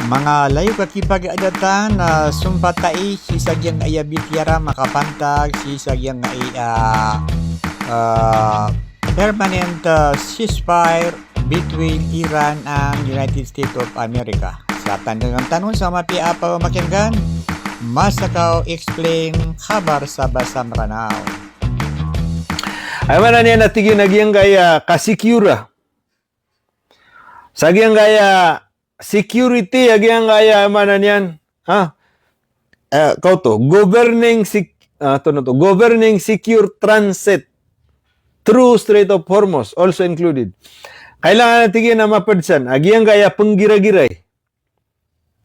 Mga layo kakipag-adatan na sumpatai si sagyang ayabitiara makapantag si sagyang permanent ceasefire between Iran and United States of America. Sa tanong tanong sa mapia pa makinggan, masakaw explain kabar sa Basam Ranao. Ay mana niya natigin nagyang gaya kasikura. Sagyang gaya security agyang gaya mana niyan. Kau to governing secure transit through Strait of Hormuz also included. Kailangan natigin na mapadsan agyang gaya penggira-giray.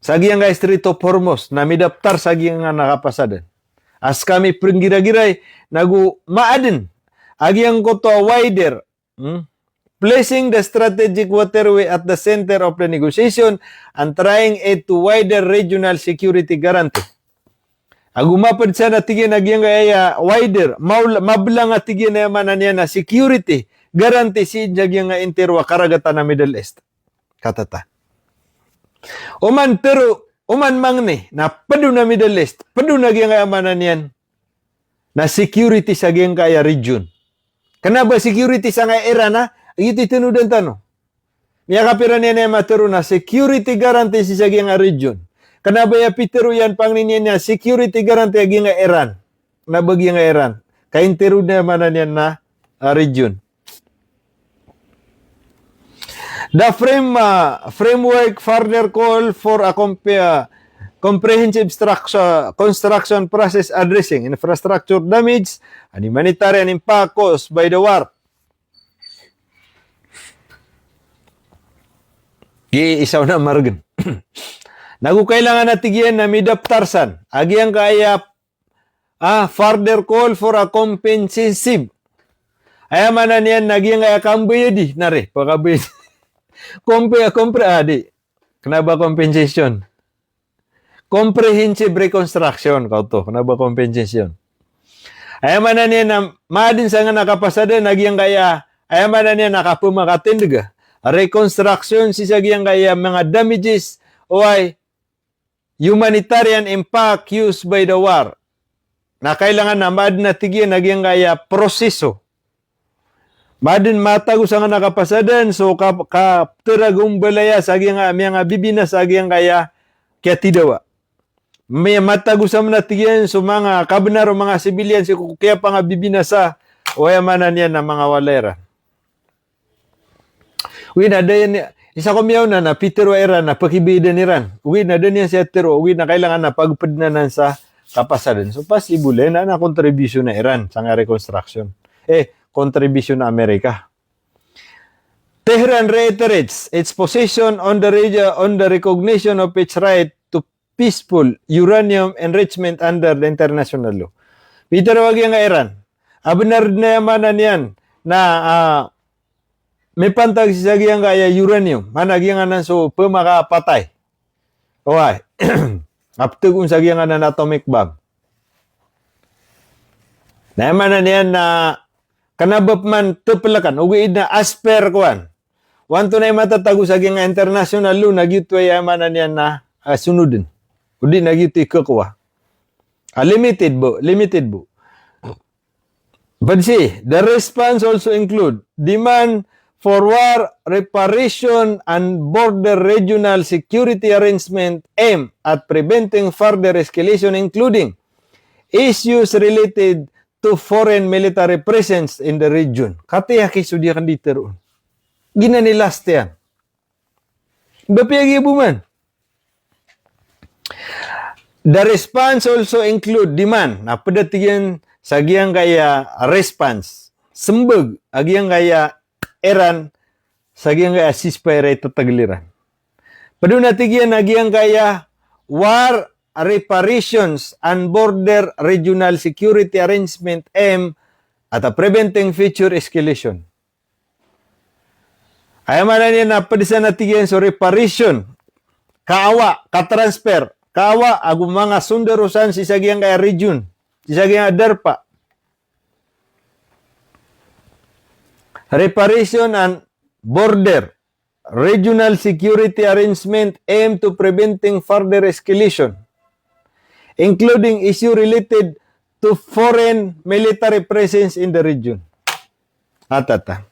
Sagyang gaya Strait of Hormuz na midaptar sagyang nga nakapasadan. As kami penggira-giray nagu maadin agyang ko to wider. Placing the strategic waterway at the center of the negotiation and trying it to wider regional security guarantee. Agumapad sa natigyan nagyang gaya wider, mablang atigyan na yaman niya na security guarantee si nagyang nga interwa karagatan na Middle East. Katata. Uman mangne na padu na Middle East, padu nagyang yaman niyan na security sa gyang kaya region. Kenapa security sa nga era na iti tinudan tano. Miya kapiran niya na matero na security guarantee si sa nga region. Kenapa ya pitero yan pang niya security guarantee agi nga Iran. Na bagi nga Iran. Kain tero na mana niya na region. The framework further call for a comprehensive construction process addressing infrastructure damage and humanitarian impact caused by the war. Isaw na margen. Nagukailangan natigyan na midaptarsan. Agyang kaya further call for a comprehensive. Ayaman na niyan nagyang kaya kambayadi na rin. Pagkabayadi. Adi. Kenapa compensation? Comprehensive reconstruction. Kau to. Kenapa compensation? Ayaman na niyan na maadin sa nga nakapasada nagyang kaya ayaman na niyan nakapumakatindiga. Reconstruction si sagyang kaya mga damages o humanitarian impact used by the war. Na kailangan na maadin natigyan nagyang kaya proseso. Maadin matago sa nga nakapasadan so kapteragong balaya sagyang mga bibina sagyang kaya kaya tidawa. May matago sa natigyan so mga kabenar o mga civilian si kaya pa nga bibina sa o yamanan yan na mga walera. Ada yan, isa ko miyaw na pitero era na pakibidan Iran. Ada niya siya tero, na kailangan na pagpadnanan sa kapasadan. So possible na contribution na Iran sa nga reconstruction. Contribution na Amerika. Tehran reiterates its position on the recognition of its right to peaceful uranium enrichment under the international law. Pitero wag yung Iran. Abenar na yamanan yan na may pantag si sagyang kaya uranium. Managyan nga so pumakapatay. Okay. Apto kung sagyang nga na atomic bomb. Naman na niyan na kanabap man tupalakan. Uwiid na asper kuan. Wanto na matatago sagyang nga international law. Nagyutway yaman na niyan na sunudin. Udi nagyutway kakwa. Limited bo. But see, the response also include demand for war reparation and border regional security arrangement aimed at preventing further escalation, including issues related to foreign military presence in the region. Katiya kisudiya kan dito. Ginanilas yan. Bapiyagi buman. The response also include demand. Napadatigyan sagyang kaya response. Sembeg agyang kaya Iran sagyang kaya ceasefire tatagliran. Padu natigyan agyang kaya war reparations and border regional security arrangement aimed at preventing future escalation. Ayaman na niya napadisan natigyan so reparation, kaawa, katransfer, kaawa agum mga sundarusan si sagyang kaya region, si sagyang darpa. Reparation and border regional security arrangement aimed to preventing further escalation, including issue related to foreign military presence in the region. Atata.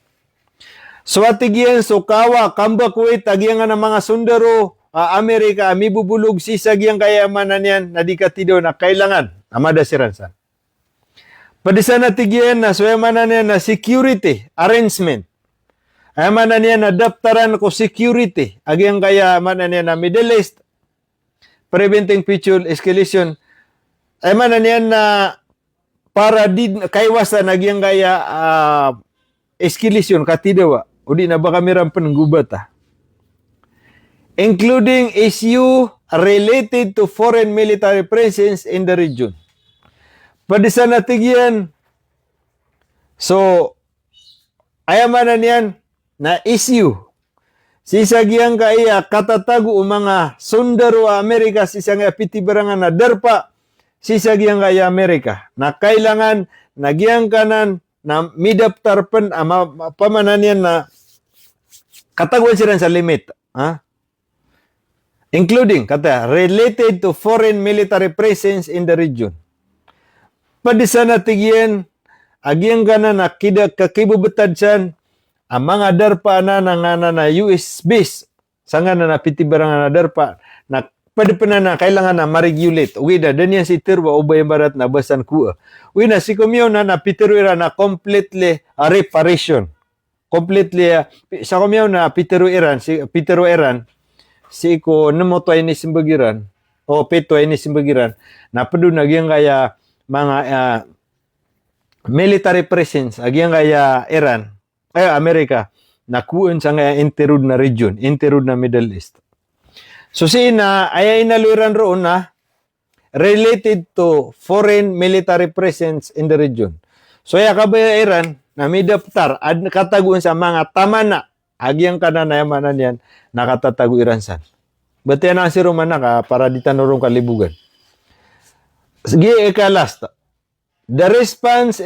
So atigyan so kawa kamba Kuwait agyan nga ng mga sundaro Amerika mibubulog si sagyang kayamanan yan na di katido na kailangan amada siransan. Padisan natigyan na suemanan yan na security arrangement. Ayamanan yan na daftaran ko security agyang kayamanan yan na Middle East preventing future escalation. Ayamanan yan na para di kaiwasan agyang kaya escalation katidawa. Udi na baka meron panggubata. Including issue related to foreign military presence in the region. Padisan natigyan. So, ayamanan yan na issue. Sisagyang kaya katatago o mga sundaro Amerika sisang pitibarangan na darpa sisagyang kaya Amerika na kailangan nagyang kanan na midaptar pen pamanan yan na katagwan sila sa limit. Including, kata, related to foreign military presence in the region. Padisa na tigyan, agyang gana na kakibubutad siyan, ang mga darpa na na US base, sanga na napitibarang na darpa, na pwede pa na kailangan na ma-regulate. Uwi na, danyan si Tirwa, ubay barat na basan kuwa. Uwi na, si kumyo na napitiruira na completely reparation. Completely, sa kumyo na pitiruiran, si ko namoto ay ni simbagiran, o peto ay ni simbagiran, na padun nagyang kaya mga military presence, agyang kaya Iran, Amerika, nakuun sa nga interud na region, interud na Middle East. So sina ay inaluran roon na related to foreign military presence in the region. So ya kabaya Iran na midaptar ad kataguan sa mga tamana agyang kananayamanan yan nakatatago Iran san. Bati na si Romana ka para ditanurong kalibugan. Sige last. The response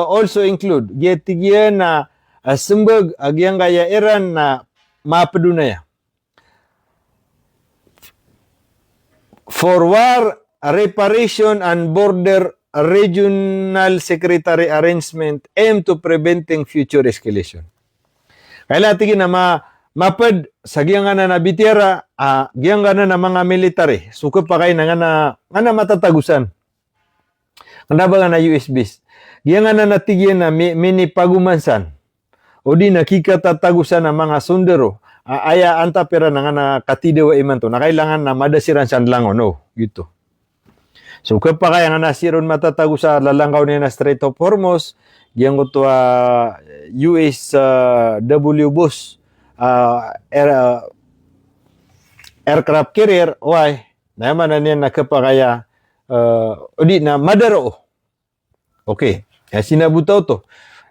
also include getigyan na sumbag agyang kaya Iran na mapadunaya. For war, reparation, and border regional secretary arrangement aimed to preventing future escalation. Kailan tigin na mapad sa giyang na nabitira, giyang na mga military, suko pa kayo na matatagusan. Kanda ba na US base? Giyang na natigyan na mini pagumansan, o di nakikatatagusan ng mga sundero, aya anta pera na katidewa iman to na kailangan na madasiran sa lango no gitu. So kapag kaya nga nasiron matatago sa lalanggaw niya na Strait of Hormuz, yang to US W Bush aircraft carrier why naman na niya nakapakaya odi na madaro. Okay, ya sinabutaw to.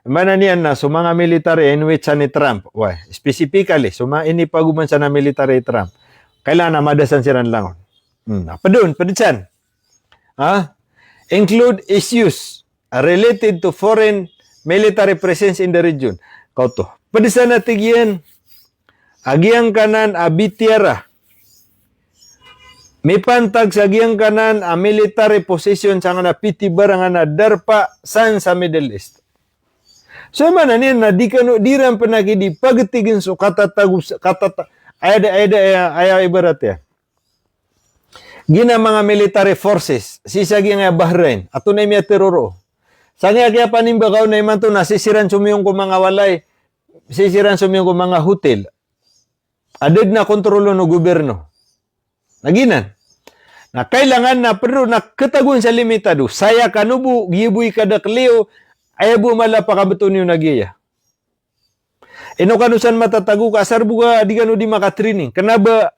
Mana niyan na so mga military in which ni Trump. Why? Specifically, so mga inipaguman sa na military Trump. Kailangan na madasan siya ng langon. Padun, paditsan. Include issues related to foreign military presence in the region. Kauto. Padisan na tigyan. Agyang kanan abitiara. May pantag sa agyang kanan a military position sa nga piti barangan na darpa san sa Middle East. So man anin na di kanu diran panagi di pagtigin so ay ibarat ya. Gina mga military forces sisagi nga Bahrain ato na mi teroro. Sanya kaya panimbagaw na iman to nasisiran sumiyong ko mga walay, sisiran sumiyong ko mga hotel. Aded na kontrolo no gobyerno. Naginan. Na kailangan na pero nakatagun sa limitado. Saya kanubu gibuy kadakliw ay bumala pa kabeton yung nagiya. Ino kanusan matatago ka, asar buka di kanu di makatraining. Kenapa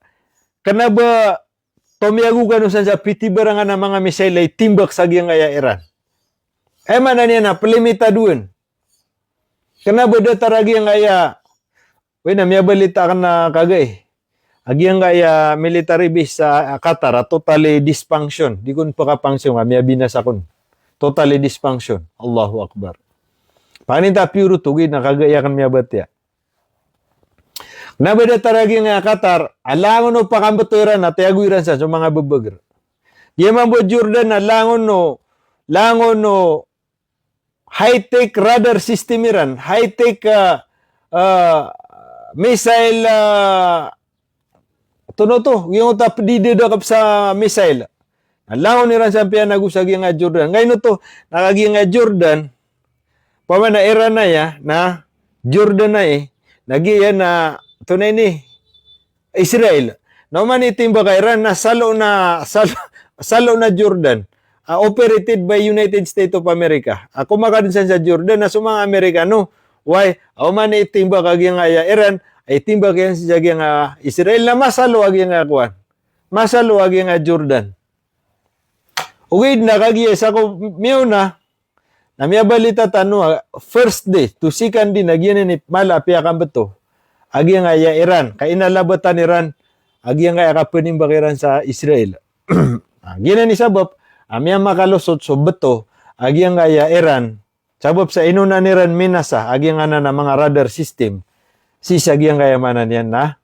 tomiagu kanusan sa piti barangan ng mga misail ay timbak sa giyang kaya Iran. Ay mana niya na, pelimitaduan. Kenapa dataragi yang kaya, na miya balita ka na kagay. Agi yang kaya military base sa Qatar, totally dysfunction. Di kun pakapangsyon, miya binasakon. Totally dysfunction. Allahu Akbar. Paninta puro tugid na kagayakan miya batya. Nabeda taragi nga Qatar, alangon no pakambaturan na tiaguiran sa mga babager. Yaman po Jordan na langon no high-tech radar system iran, high-tech missile yung tap dididakap sa missile. Langon iran sa piyan nagusagi nga Jordan. Ngayon to, nakagi nga Jordan, paman na era na ya, na Jordan na nagiya na tunay ni Israel. Naman itimba ka Iran na salo na Jordan. Operated by United States of America. Ako makadinsan sa Jordan na sumang Amerikano. Why? Ako man itimba kagi nga Iran, ay timba kaya sa nga Israel na masalo agi nga kuan. Masalo agi nga Jordan. Ugid na kagi sa ko miyo na miya balita tano first day to second day nagyan ni mala piya kan beto. Agi nga Iran, kay inalabatan Iran, agi nga kapening bakiran sa Israel. Gina ni sabab, miya makalusot so beto, agi nga Iran, sabab sa inuna ni Iran minasa, agi nga na mga radar system, agi nga manan yan na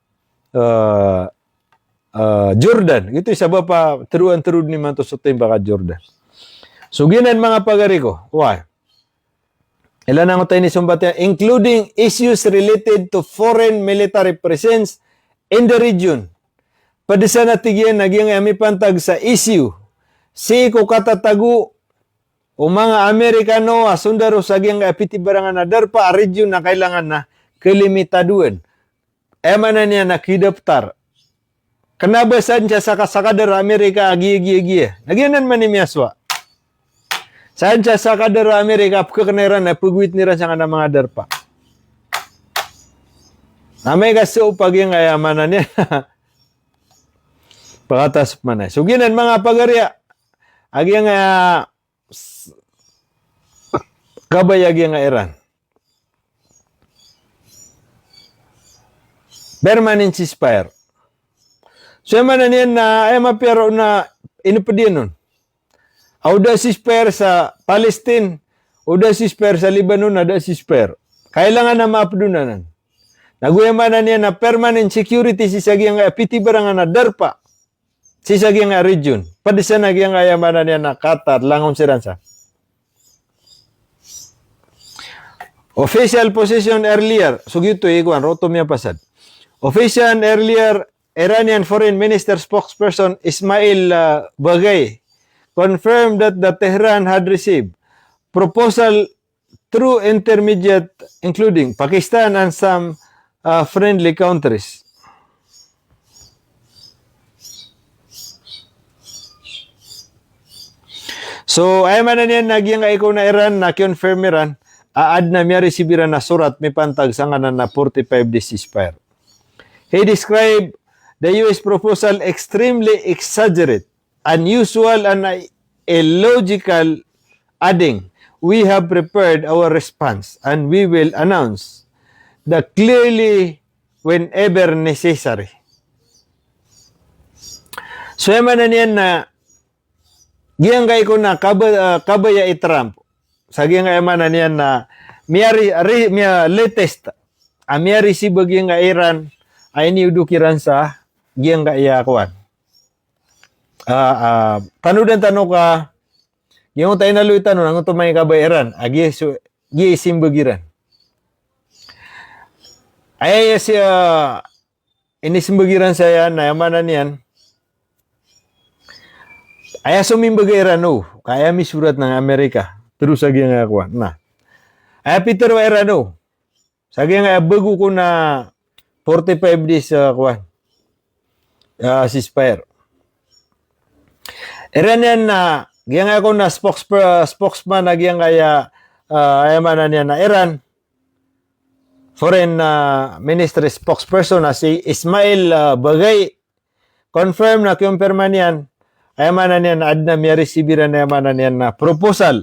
Jordan. Ito sabab pa teruan-terud ni man to sa baka Jordan. So ginan mga pagari ko, why? Ilan ang tayo ni sumbatya, including issues related to foreign military presence in the region. Padisa na tigyan, naging amipantag sa issue. Si ko katatagu, o mga Amerikano, asundaro sa giyang apitibarangan na darpa, a region na kailangan na kalimitaduan. Ema na niya nakidaptar. Kanabasan siya sa kasakadar Amerika, agi-agi-agi. Nagyanan man ni Miyaswa. Saan siya sa kadara Amerika, pagkakaniran na pagwit niran sa kanang mga darpa. Na may kasi upag yung ayamanan niya. Pakatas man na. So, ginan mga pagarya. Agi nga kabayag nga Iran. Permanent ceasefire. So, yung manan yan na ay mapero na inupadiyan nun. Auda ceasefire sa Palestine, auda ceasefire sa Lebanon, ada ceasefire. Kailangan na maapdunanan. Naguyamanan niya na permanent security si sagyang pitibarangan na darpa. Si sagyang region. Padisa na gyang ayamanan niya na Qatar, langon siransa. Official position earlier, sugito iguan, roto miya pasad. Official earlier, Iranian Foreign Minister spokesperson Ismail Bagay confirmed that the Tehran had received proposal through intermediate, including Pakistan and some friendly countries. So, ay man na niyan, nagyang ikaw na Iran, na-confirm Iran, aad na miya resibiran na surat, may pantag sa nganan na 45 days ceasefire. He described the U.S. proposal extremely exaggerate, unusual and illogical, adding, we have prepared our response and we will announce that clearly whenever necessary. So, yaman na niyan na giyang kay ko na kabaya i-Trump. Sa giyang yaman na niyan na miya latest, miya receive giyang Iran ay niudukiran sa giyang kaya kuwan. Tanudan tanong ka, yung tayo naluy tanong, ang tumay kabayaran, gi isimbagiran. Ay siya, inisimbagiran saya, nayamanan yan, ay sumimbagaran, no, kaya may surat ng Amerika, terus sa giyang akuan, na. Ay Peter Waira, no, sa giyang bago ko na 45 days akuan, ceasefire. Iranian na giyang ako na spokesman na giyang kaya ayamanan niya na Iran Foreign Ministry spokesperson na si Ismail Bagay confirm na kumpirma niyan ayamanan niya na adna miya resibiran na ayamanan niya na proposal.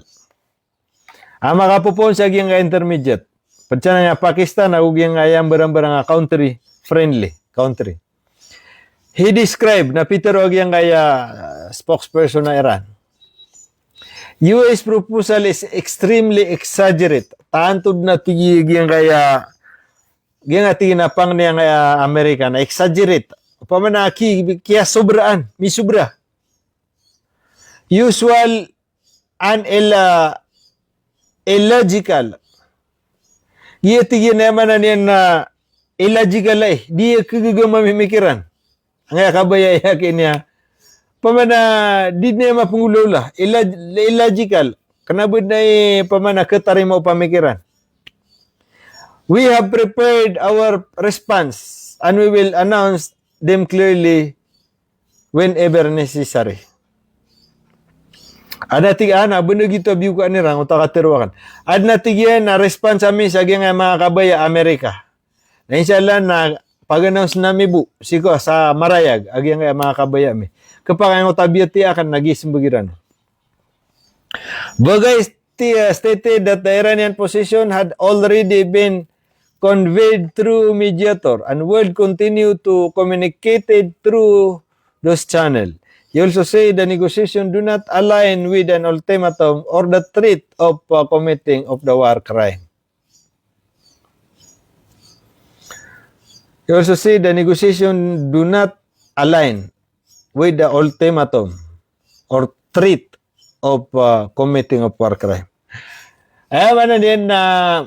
Makapupon sa giyang intermediate. Padsa na niya Pakistan na giyang ayam barang-barang country friendly country. He described na Peter Ogyang kaya spokesperson na Iran. US proposal is extremely exaggerate. Taantod na tigigyan kaya Giyan nga tinapang niya nga Amerika na exaggerate. Pamana kaya sobraan, misubra. Usual and illogical. Giya tigyan naman na niya na illogical ay. Di mamimikiran. Ang kabaya yakin niya. Pamana di niya mapungulula. Illogical. Kanabod na pamana ketari mo pamikiran. We have prepared our response and we will announce them clearly whenever necessary. Ada tiga ana bener gitu biu ka nirang utak kateruakan. Ada tiga na response kami sa mga kabaya Amerika. Na inshallah na pag-announce nami bu siko sa marayag agi nga mga kabaya mi. Kapag ang tabiyati akan nagisimbugiran. Bagay stated that the Iranian position had already been conveyed through mediator and will continue to communicate it through those channels. He also said the negotiation do not align with an ultimatum or the threat of committing of the war crime. He also said the negotiation do not align with the ultimatum or threat of committing of war crime. Ay mana din na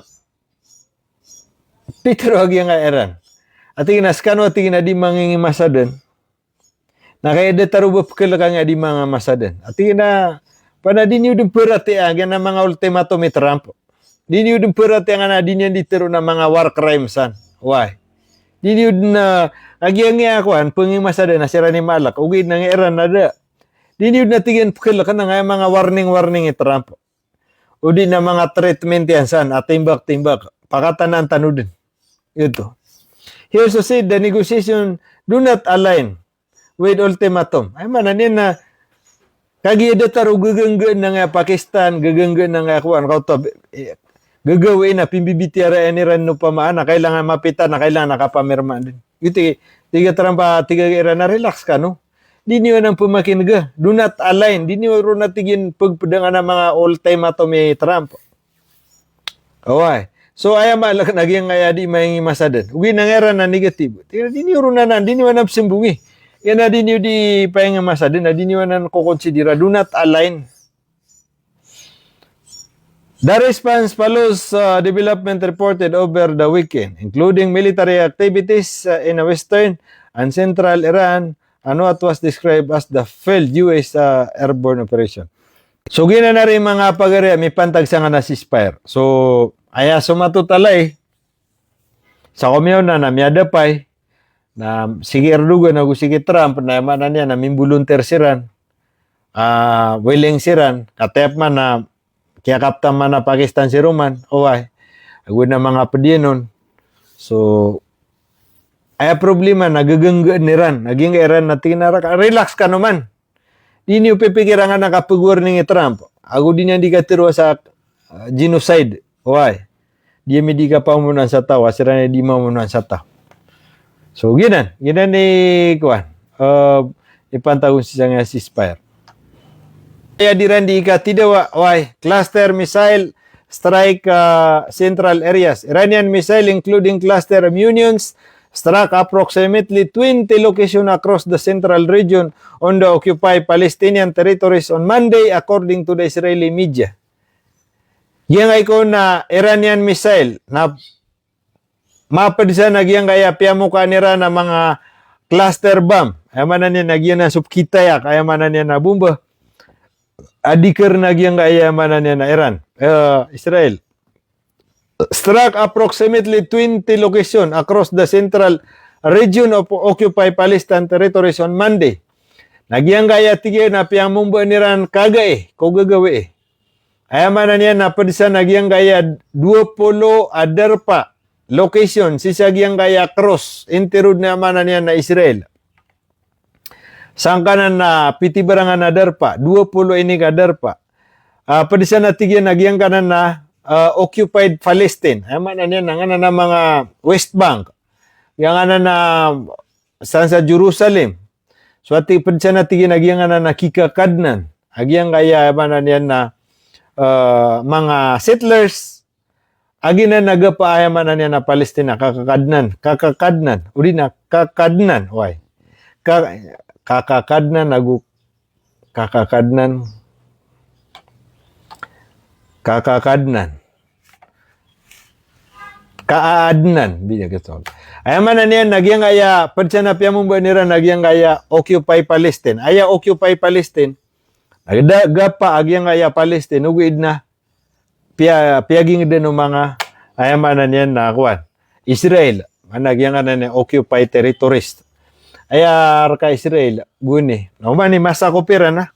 Peter agi nga Iran. Ating naskano ating na di mangingi masaden. Na kaya de tarubo pekala nga di mga masaden. Ating na pada di niyo dum perati agi na mga ultimatum ni Trump. Di niyo dum perati nga na di niya ditero na mga war crimes san. Why? Di niyo na agi nga akuan pengi masaden na sira ni malak ugi na nga Iran ada. Di niyo na tingin pekala kana nga mga warning ni Trump. O di na mga treatment yan san at timbak pakatanan tanudin. Ito. He also said the negotiation do not align with ultimatum. Ay mananin na kagiyada taro gaganggan na nga Pakistan, gaganggan na nga kuan kauto gagawin na pimbibitiara Iran no pamaan na kailangan mapitan na kailangan nakapamirma din. Ito tiga trampa tiga Iran na relax ka no. Di niyo nang pumakin ga. Do not align. Di niyo ro natigin pagpedangan ng mga ultimatum ni Trump. Away. So ayam malak naging nga di mahingi masaden. Ugi nangeran na negative. Tira di niyo runanan, di niyo na simbungi. Yan na di niyo di pahingi masaden, na di niyo na kukonsidera. Do not align. The response follows development reported over the weekend, including military activities in western and central Iran, and what was described as the failed U.S. airborne operation. So gina na rin mga pagari, may pantag sa nga na ceasefire. So aya sumatutalay sa komyon na namyada pay na sige Erdogan na sige Trump na mana niya na mimbulunter siran willing siran katep man na kaya kapta man na Pakistan si Roman oy agud na mga pedinon so aya problema nagaganggan ni Iran naging Iran na tinara relax ka naman di niyo pipikiran nga nakapagwar ni Trump agud din hindi katiro sa genocide why? Dia medi ka pamunan sa tao, asirana di mamunan sa tao. So, ginan ni kuan. Ipantawon siya nga ceasefire. Kaya diran di ka tidawa, why? Cluster missile strike central areas. Iranian missile including cluster munitions struck approximately 20 locations across the central region on the occupied Palestinian territories on Monday according to the Israeli media. Yang iko na Iranian missile na mapadisa nagyang kaya piamuka nira na mga cluster bomb. Ay manan niya nagyan na subkita ya kaya manan niya na bomba. Adikir nagyang kaya manan niya na Iran. Israel. Struck approximately 20 locations across the central region of occupied Palestinian territories on Monday. Nagyang kaya tigay na piamumba niran kagay ko gagawi Ayamanan niya na padisa nagyang gaya 20 adarpa location si sagyang gaya cross interud na manan niya na Israel. Sangkanan na pitibarangan na darpa 20 ini kadarpa. Padisa na tigyan nagyang kanan na occupied Palestine. Ayamanan niya na mga West Bank. Yang na sa Jerusalem. So ati padisa na tigyan nagyang na kikakadnan. Agyang gaya ayamanan niya na mga settlers agi na nagapaayaman na niya na Palestina, kakakadnan, uli na, kakadnan, why? Kakakadnan, kakakadnan, kaadnan, biya gitu. Ayaman na niya, nagyang aya, padsa na piyamong ba nira, nagyang aya, occupy Palestine. Aya, occupy Palestine. Nagdagapa, agyang aya Palestine, ugid na, piyaging din ng mga ayaman na niya na kuwan. Israel, nagyang na niya, occupy territories. Aya, ka Israel, guni. Naman ni masa ko pira na.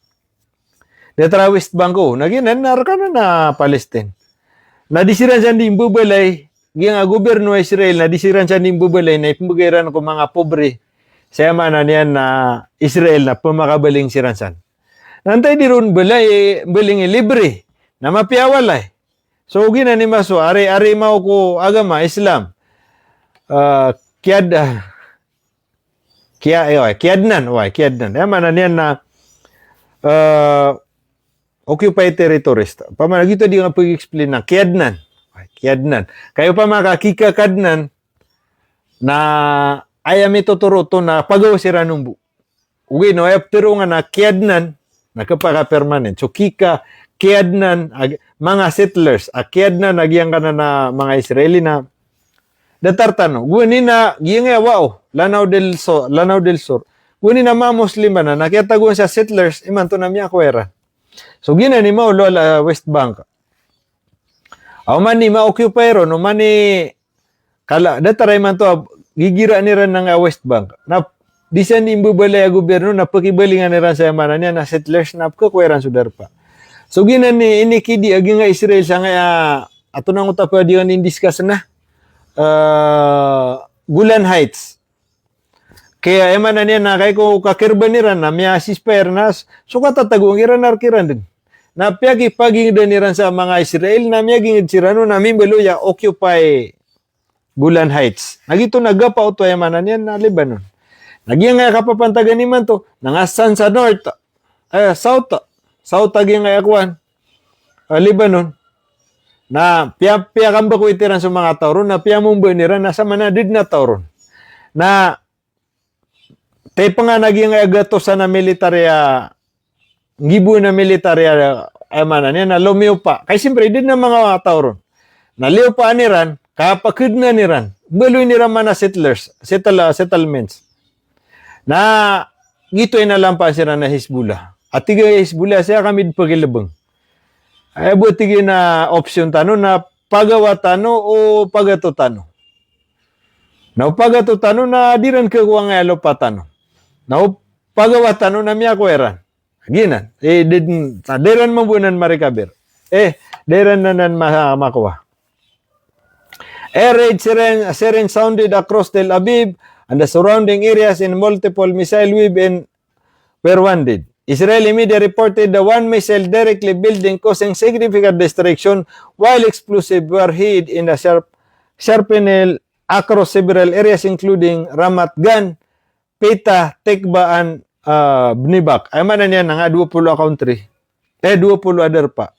Datra West Bank ko, naginan, narka na Palestine. Nadisiran siya din bubalay, giyang gobyerno Israel, nadisiran siya din bubalay, na ipugiran ko mga pobre, sa mana niyan na Israel na pumakabaling siransan. Nantay di ron balay, baling libre, na mapiawalay. So, gina ni Maso, ari mau ko agama, Islam, kiadnan. Mana niyan na, occupy territories. Paman gito di nga pag-explain na kiadnan. Kayo pa makakikakadnan na ayami tuturo to na pagawa si Ranumbu. Uwi no, pero nga na kiadnan na kapaka-permanent. So kiadnan, mga settlers, kiadnan nagyang ka na mga Israeli na datartano. Guni na, giyang wao, Lanao del Sur. Guni na mga Muslima na, nakitaguan sa settlers, iman to na miya kwera. So, gina ni Maulo West Bank. Aw man ni ma-occupy ron, no man ni kala, dataray man to, gigira ni rin ng West Bank. Na, di siya ni imbubalay ang gobyerno, na pakibalingan ni rin sa yamanan niya, na settlers na kakweran sudar pa. So, gina ni inikidi, agi nga Israel, sa nga, ato nang utapa, di nga ni-discuss na, Golan Heights. Kaya eman na niya na kay ko kakirban niran na miya ceasefire na so katatago ang iran arkiran din. Na piyagi paging din niran sa mga Israel na miya gingid sirano na mimbeluya occupy Golan Heights. Nagito nagapa auto eman na niya na Lebanon. Nagyang nga kapapantagan ni man to nangasan sa north south agi nga akwan Lebanon. Na piya kamba ko itiran sa mga tauron na piya mong niran nasa manadid na tauron. Na tay pa nga naging agatosa na militarya, gibu na militarya, mana niya, na lumiw pa. Kaya siyempre, din na mga tao ron. Naliw pa aniran, kapakid na niran, baloy niran man na settlements. Na, gito'y nalampa sila na Hezbollah. At tiga Hezbollah, siya kami pagilabang. Ay, buti na option tano na pagawa tano o pagato tano. Na pagato tano na diran kagawang alo pa tano. Now, pagawa tanong na miya kweran. Ginan. Deran mabunan marikaber. Deran na nan makuha. Air raid siren sounded across Tel Aviv and the surrounding areas in multiple missile weave were wounded. Israel media reported the one missile directly building causing significant destruction while explosives were hid in the sharpened across several areas including Ramat Gan, Peta, Tekba, and Bnibak. Ay man na niya nga 20 country. 20 other pa.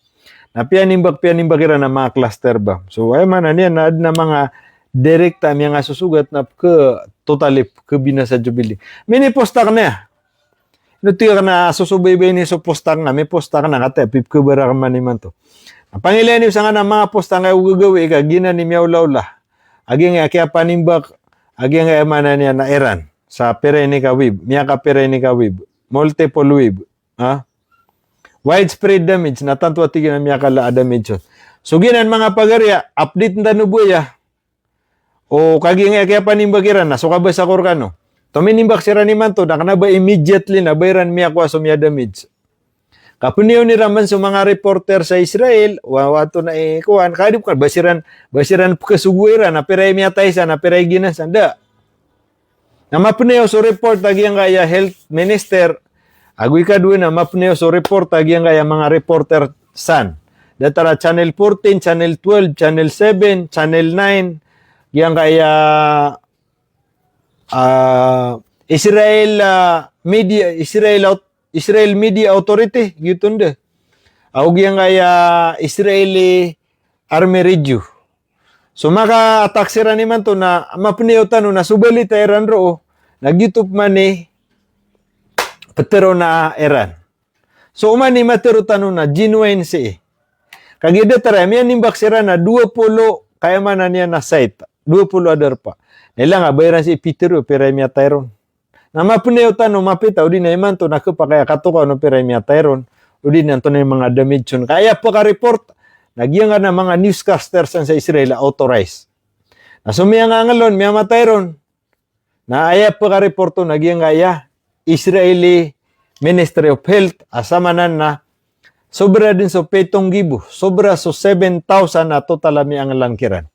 Na pianimbak ira na mga cluster ba. So ay man na niya na mga direkta miya nga susugat na ke totalip ke binasa jubilee. Mini postak na ya. Nuti ka na susubaybay ni so postak na. May postak na kate pip ke bara man ni man to. Pangilan niyo sa nga na mga postak nga ugagawi ka gina ni miyaw-lawla. Agi nga kaya panimbak agi nga man na niya na Iran. Sa Perenica Web, Miyaka Perenica Web, multiple web, widespread damage, natanto tigin na Miyaka la damage. So, ginan mga pagarya, update na nubuya, o kagi nga kaya panimbagiran na, so kabay sa korkano, tuminimbak sira ni man to, nakanaba immediately na bayran Miyakwa so Miya damage. Kapuniyo ni Raman sa mga reporter sa Israel, wawato na kuhan, kadip ka, basiran kasuguiran, na piray miyatay sa, na piray ginasan, da. Na mapneo so report agyang kaya health minister agoy kadwe na mapneo so report agyang kaya mga reporter san datara channel 14, channel 12, channel 7, channel 9 gyang kaya Israel Media Authority gitunde aw gyang kaya Israeli Army Radio So maka-attack sira ni man to na mapuniyo tanong na subalit Iran ro, nag-YouTube man ni petero na Iran. So uman ni matero tanong na genuine si kagida tara, miyan nimbak sira na 20 kaya man na niya na site. 20 adar pa. Nila nga, bayaran si Peter pero miya Tyron. Na mapuniyo tanong mapita, udi na iman to nakapakaya katukaw no pero miya Tyron. Udi na to na yung mga damage yun. Kaya pa ka-report, nagyan nga na mga newscasters sa Israel authorized. Na sumiya nga ngalon, miya Tyron. Na aya pa ka-report to, nagyan nga ya, Israeli Ministry of Health, asamanan na sobra din so 7,000, sobra so 7,000 na total mi ang langkiran.